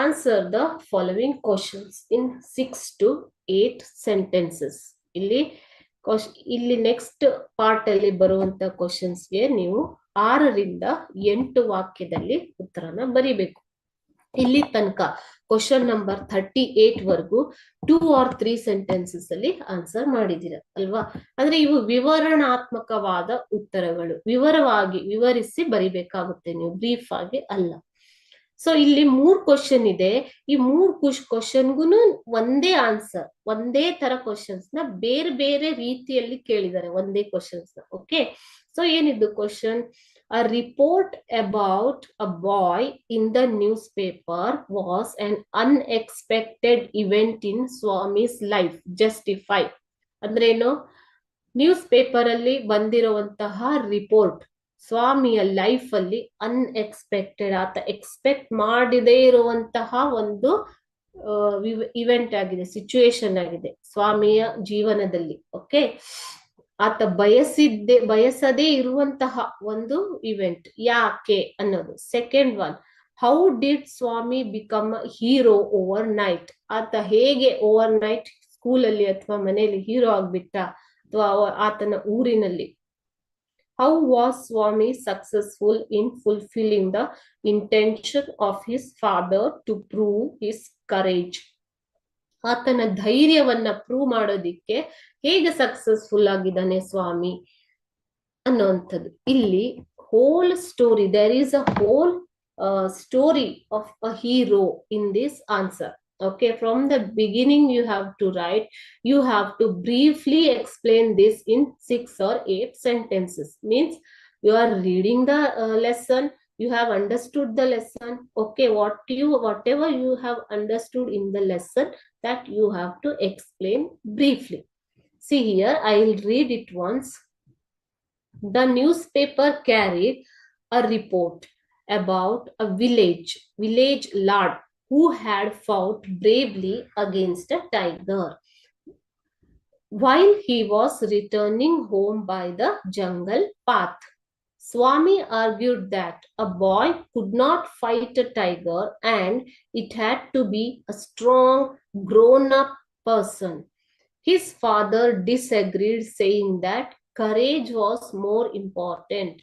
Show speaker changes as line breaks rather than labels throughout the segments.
Answer the following questions in 6 to 8 sentences. ಇಲ್ಲಿ next part ಅಲ್ಲಿ ಬರುವಂತ ಕ್ವಶನ್ಸ್ಗೆ ನೀವು 6ರಿಂದ 8 ವಾಕ್ಯದಲ್ಲಿ ಉತ್ತರನ ಬರಿಬೇಕು. ಇಲ್ಲಿ ತನಕ ಕ್ವಶನ್ ನಂಬರ್ 38 ವರ್ಗೂ 2 or 3 ಸೆಂಟೆನ್ಸಸ್ ಅಲ್ಲಿ ಆನ್ಸರ್ ಮಾಡಿದಿರ ಅಲ್ವಾ. ಅಂದ್ರೆ ಇವು ವಿವರಣಾತ್ಮಕವಾದ ಉತ್ತರಗಳು, ವಿವರಿಸಿ ಬರಿಬೇಕಾಗುತ್ತೆ ನೀವು, ಬ್ರೀಫ್ ಆಗಿ ಅಲ್ಲ. ಸೊ ಇಲ್ಲಿ 3 ಕ್ವಶನ್ ಇದೆ. ಈ 3 ಕ್ವಶನ್ಗೂ ಒಂದೇ ಆನ್ಸರ್, ಒಂದೇ ತರ ಕ್ವಶನ್ಸ್ ನ ಬೇರೆ ಬೇರೆ ರೀತಿಯಲ್ಲಿ ಕೇಳಿದ್ದಾರೆ, ಒಂದೇ ಕ್ವಶನ್ಸ್ ನ. ಓಕೆ, ಸೊ ಏನಿದ್ದು question? A report about a boy in the newspaper was an unexpected event in Swami's life. Justify. ಅಂದ್ರೇನು? ನ್ಯೂಸ್ ಪೇಪರ್ ಅಲ್ಲಿ ಬಂದಿರುವಂತಹ ರಿಪೋರ್ಟ್ ಸ್ವಾಮಿಯ ಲೈಫ್ ಅಲ್ಲಿ ಅನ್ಎಕ್ಸ್ಪೆಕ್ಟೆಡ್, ಆತ ಎಕ್ಸ್ಪೆಕ್ಟ್ ಮಾಡದೇ ಇರುವಂತಹ ಒಂದು ಇವೆಂಟ್ ಆಗಿದೆ, ಸಿಚುವೇಶನ್ ಆಗಿದೆ ಸ್ವಾಮಿಯ ಜೀವನದಲ್ಲಿ. ಓಕೆ, ಆತ ಬಯಸದೇ ಇರುವಂತಹ ಒಂದು ಇವೆಂಟ್, ಯಾಕೆ ಅನ್ನೋದು. Second one, how did Swami become hero overnight? ಆತ ಹೇಗೆ ಓವರ್ ನೈಟ್ ಸ್ಕೂಲಲ್ಲಿ ಅಥವಾ ಮನೆಯಲ್ಲಿ ಹೀರೋ ಆಗ್ಬಿಟ್ಟ, ಅಥವಾ ಆತನ ಊರಿನಲ್ಲಿ. How was Swami successful in fulfilling the intention of his father to prove his courage? ಆತನ ಧೈರ್ಯವನ್ನ ಪ್ರೂವ್ ಮಾಡೋದಿಕ್ಕೆ ಹೇಗೆ ಸಕ್ಸಸ್ಫುಲ್ ಆಗಿದ್ದಾನೆ ಸ್ವಾಮಿ ಅನ್ನುವಂಥದ್ದು. ಇಲ್ಲಿ whole story, there is a whole story of a hero in this answer. Okay, from the beginning you have to write, you have to briefly explain this in 6 or 8 sentences. Means you are reading the lesson, you have understood the lesson. Okay, whatever you have understood in the lesson, that you have to explain briefly. See here, I will read it once. The newspaper carried a report about a village lord who had fought bravely against a tiger. While he was returning home by the jungle path, Swami argued that a boy could not fight a tiger and it had to be a strong, grown-up person. His father disagreed, saying that courage was more important.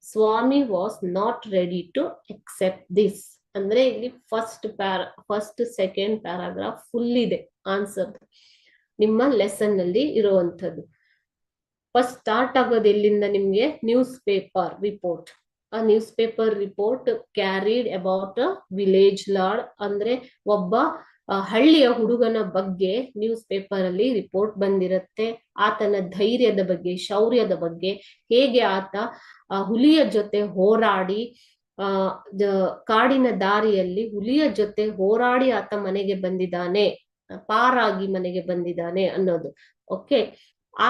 Swami was not ready to accept this. ಅಂದ್ರೆ ಇಲ್ಲಿ first second paragraph full ಇದೆ answer ನಿಮ್ಮ lesson ನಲ್ಲಿ ಇರುವಂತದ್ದು. First start ಆಗೋದು ಎಲ್ಲಿಂದ ನಿಮ್ಗೆ? News paper report. ಆ news paper report carried about a village lord, ಅಂದ್ರೆ ಒಬ್ಬ ಹಳ್ಳಿಯ ಹುಡುಗನ ಬಗ್ಗೆ ನ್ಯೂಸ್ ಪೇಪರ್ ಅಲ್ಲಿ ರಿಪೋರ್ಟ್ ಬಂದಿರುತ್ತೆ. ಆತನ ಧೈರ್ಯದ ಬಗ್ಗೆ, ಶೌರ್ಯದ ಬಗ್ಗೆ, ಹೇಗೆ ಆತ ಹುಲಿಯ ಜೊತೆ ಹೋರಾಡಿ ಕಾಡಿನ ದಾರಿಯಲ್ಲಿ ಹುಲಿಯ ಜೊತೆ ಹೋರಾಡಿ ಆತ ಮನೆಗೆ ಬಂದಿದ್ದಾನೆ, ಪಾರಾಗಿ ಮನೆಗೆ ಬಂದಿದ್ದಾನೆ ಅನ್ನೋದು. ಓಕೆ,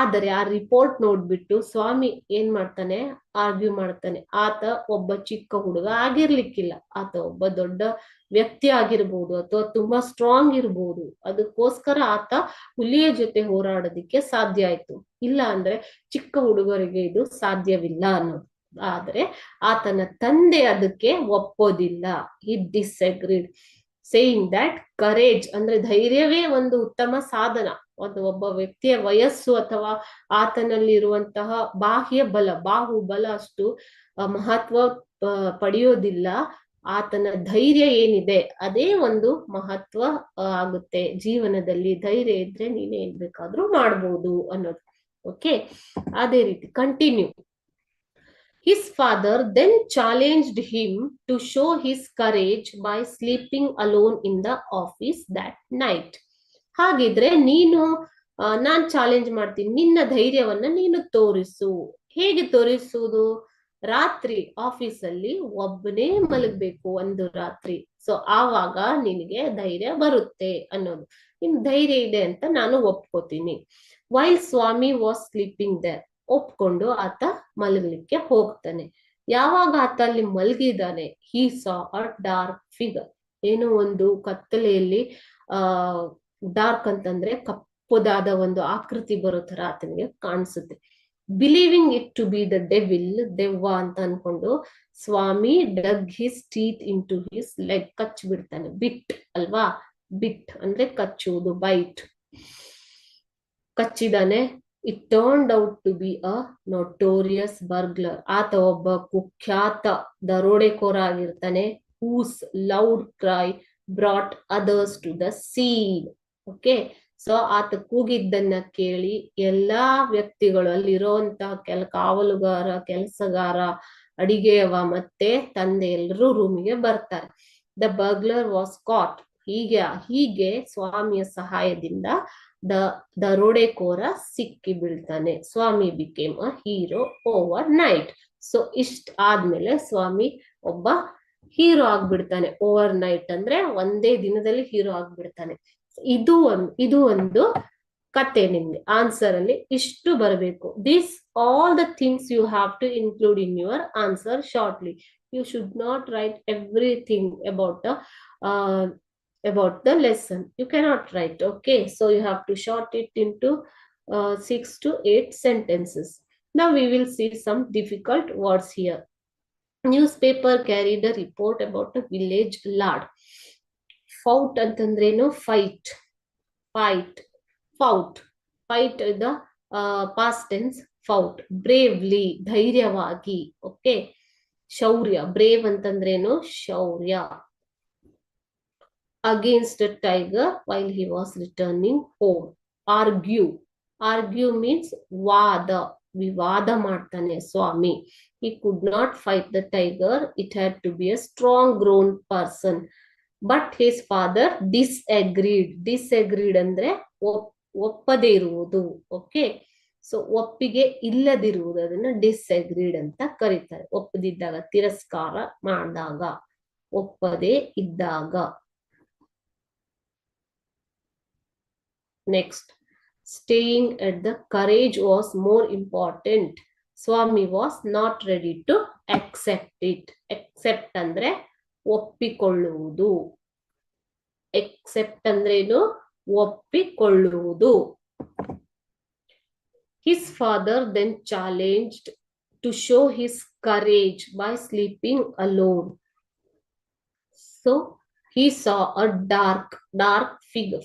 ಆದರೆ ಆ ರಿಪೋರ್ಟ್ ನೋಡ್ಬಿಟ್ಟು ಸ್ವಾಮಿ ಏನ್ ಮಾಡ್ತಾನೆ? ಆರ್ಗ್ಯೂ ಮಾಡ್ತಾನೆ. ಆತ ಒಬ್ಬ ಚಿಕ್ಕ ಹುಡುಗ ಆಗಿರ್ಲಿಕ್ಕಿಲ್ಲ, ಆತ ಒಬ್ಬ ದೊಡ್ಡ ವ್ಯಕ್ತಿ ಆಗಿರ್ಬೋದು ಅಥವಾ ತುಂಬಾ ಸ್ಟ್ರಾಂಗ್ ಇರ್ಬೋದು. ಅದಕ್ಕೋಸ್ಕರ ಆತ ಹುಲಿಯ ಜೊತೆ ಹೋರಾಡೋದಿಕ್ಕೆ ಸಾಧ್ಯ ಆಯ್ತು. ಇಲ್ಲ ಅಂದ್ರೆ ಚಿಕ್ಕ ಹುಡುಗರಿಗೆ ಇದು ಸಾಧ್ಯವಿಲ್ಲ ಅನ್ನೋದು. ಆದ್ರೆ ಆತನ ತಂದೆ ಅದಕ್ಕೆ ಒಪ್ಪೋದಿಲ್ಲ. ಹಿ ಡಿಸ್ಅಗ್ರೀಡ್, ಸೇಯಿಂಗ್ ದಟ್ ಕರೇಜ್ ಅಂದ್ರೆ ಧೈರ್ಯವೇ ಒಂದು ಉತ್ತಮ ಸಾಧನ. ಒಬ್ಬ ವ್ಯಕ್ತಿಯ ವಯಸ್ಸು ಅಥವಾ ಆತನಲ್ಲಿ ಇರುವಂತಹ ಬಾಹ್ಯ ಬಲ, ಬಾಹುಬಲ ಅಷ್ಟು ಮಹತ್ವ ಪಡೆಯೋದಿಲ್ಲ. ಆತನ ಧೈರ್ಯ ಏನಿದೆ ಅದೇ ಒಂದು ಮಹತ್ವ ಆಗುತ್ತೆ ಜೀವನದಲ್ಲಿ. ಧೈರ್ಯ ಇದ್ರೆ ನೀನ್ ಏನ್ ಬೇಕಾದ್ರೂ ಮಾಡ್ಬೋದು ಅನ್ನೋದು. ಓಕೆ, ಅದೇ ರೀತಿ continue. His father then challenged him to show his courage by sleeping alone in the office that night. ಹಾಗಿದ್ರೆ ನೀನು, ನಾನ್ ಚಾಲೆಂಜ್ ಮಾಡ್ತೀನಿ, ನಿನ್ನ ಧೈರ್ಯವನ್ನ ನೀನು ತೋರಿಸು. ಹೇಗೆ ತೋರಿಸುವುದು? ರಾತ್ರಿ ಆಫೀಸಲ್ಲಿ ಒಬ್ಬನೇ ಮಲಗಬೇಕು ಒಂದು ರಾತ್ರಿ. ಸೊ ಆವಾಗ ನಿನಗೆ ಧೈರ್ಯ ಬರುತ್ತೆ ಅನ್ನೋದು. ನಿನ್ ಧೈರ್ಯ ಇದೆ ಅಂತ ನಾನು ಒಪ್ಕೋತೀನಿ. While Swami was sleeping there, ಒಪ್ಕೊಂಡು ಆತ ಮಲಗಲಿಕ್ಕೆ ಹೋಗ್ತಾನೆ. ಯಾವಾಗ ಆತ ಅಲ್ಲಿ ಮಲಗಿದ್ದಾನೆ, ಹಿ ಸಾ ಅ ಡಾರ್ಕ್ ಫಿಗರ್, ಏನೋ ಒಂದು ಕತ್ತಲೆಯಲ್ಲಿ ಡಾರ್ಕ್ ಅಂತಂದ್ರೆ ಕಪ್ಪುದಾದ ಒಂದು ಆಕೃತಿ ಬರೋ ತರ ಆತನಿಗೆ ಕಾಣಿಸುತ್ತೆ. Believing it to be the devil, ದೆವ್ವ ಅಂತ ಅನ್ಕೊಂಡು Swami dug his teeth into his leg, ಕಚ್ಚಿ ಬಿಡ್ತಾನೆ. ಬಿಟ್ ಅಲ್ವಾ, ಬಿಟ್ ಅಂದ್ರೆ ಕಚ್ಚುವುದು, ಬೈಟ್, ಕಚ್ಚಿದಾನೆ. It turned out to be a notorious burglar, ಆತ ಒಬ್ಬ ಕುಖ್ಯಾತ ದರೋಡೆಕೋರ ಆಗಿರ್ತಾನೆ. Whose loud cry brought others to the scene. Okay, so ಆತ ಕೂಗಿದ್ದನ್ನ ಕೇಳಿ ಎಲ್ಲಾ ವ್ಯಕ್ತಿಗಳು, ಅಲ್ಲಿರುವಂತಹ ಕಾವಲುಗಾರ, ಕೆಲಸಗಾರ, ಅಡಿಗೆಯವ ಮತ್ತೆ ತಂದೆ ಎಲ್ಲರೂ ರೂಮಿಗೆ ಬರ್ತಾರೆ. The burglar was caught. ಹೀಗೆ ಸ್ವಾಮಿಯ ಸಹಾಯದಿಂದ ದರೋಡೆಕೋರ ಸಿಕ್ಕಿ ಬೀಳ್ತಾನೆ. Swami became a hero overnight. So ಇಷ್ಟ ಆದ್ಮೇಲೆ ಸ್ವಾಮಿ ಒಬ್ಬ ಹೀರೋ ಆಗ್ಬಿಡ್ತಾನೆ. ಓವರ್ ನೈಟ್ ಅಂದ್ರೆ ಒಂದೇ ದಿನದಲ್ಲಿ ಹೀರೋ ಆಗ್ಬಿಡ್ತಾನೆ. ಇದು ಒಂದು ಕತೆ. ನಿಮ್ಗೆ ಆನ್ಸರ್ ಅಲ್ಲಿ ಇಷ್ಟು ಬರಬೇಕು. This all the things you have to include in your answer shortly. You should not write everything about the lesson. You cannot write. Okay, so you have to short it into 6 to 8 sentences. Now we will see some difficult words here. Newspaper carried a report about a village lad. Fought ಅಂತಂದ್ರೇನು? Fight. Fight the past tense fought. ಬ್ರೇವ್ಲಿ, ಧೈರ್ಯವಾಗಿ. Okay, ಶೌರ್ಯ. Brave ಅಂತಂದ್ರೇನು? ಶೌರ್ಯ. Against a tiger while he was returning home. Argue means ವಾದ, ವಿವಾದ ಮಾಡ್ತಾನೆ ಸ್ವಾಮಿ. He could not fight the tiger. It had to be a strong grown person. But his father disagreed ಅಂದ್ರೆ ಒಪ್ಪದೇ ಇರುವುದು. Okay, so ಒಪ್ಪಿಗೆ ಇಲ್ಲದಿರುವುದು, ಅದನ್ನ ಡಿಸ್ಅಗ್ರೀಡ್ ಅಂತ ಕರೀತಾರೆ. ಒಪ್ಪದಿದ್ದಾಗ, ತಿರಸ್ಕಾರ ಮಾಡಿದಾಗ, ಒಪ್ಪದೇ ಇದ್ದಾಗ. Next, staying at the courage was more important. Swami was not ready to accept it. Accept ಅಂದ್ರೆ ಒಪ್ಪಿಕೊಳ್ಳುವುದು. Accept ಅಂದ್ರೇನು? ಒಪ್ಪಿಕೊಳ್ಳುವುದು. His father then challenged to show his courage by sleeping alone. So he saw a dark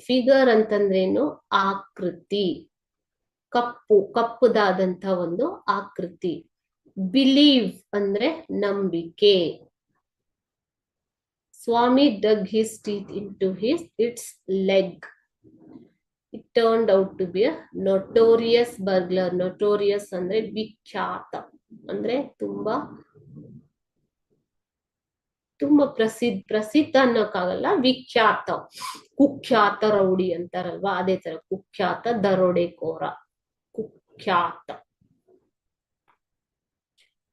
figure ಅಂತಂದ್ರೇನು? ಆಕೃತಿ, ಕಪ್ಪುದಾದಂತ ಒಂದು ಆಕೃತಿ. Believe ಅಂದ್ರೆ ನಂಬಿಕೆ. ಸ್ವಾಮಿ dug his teeth into its leg. It turned out to be a notorious burglar. Notorious ಅಂದ್ರೆ ವಿಖ್ಯಾತ, ಅಂದ್ರೆ ತುಂಬಾ ಪ್ರಸಿದ್ಧ ಅನ್ನೋಕ್ಕಾಗಲ್ಲ, ವಿಖ್ಯಾತ. ಕುಖ್ಯಾತ ರೌಡಿ ಅಂತಾರಲ್ವಾ, ಅದೇ ತರ ಕುಖ್ಯಾತ ದರೋಡೆಕೋರ, ಕುಖ್ಯಾತ.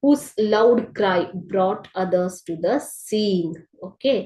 Whose loud cry brought others to the scene. Okay,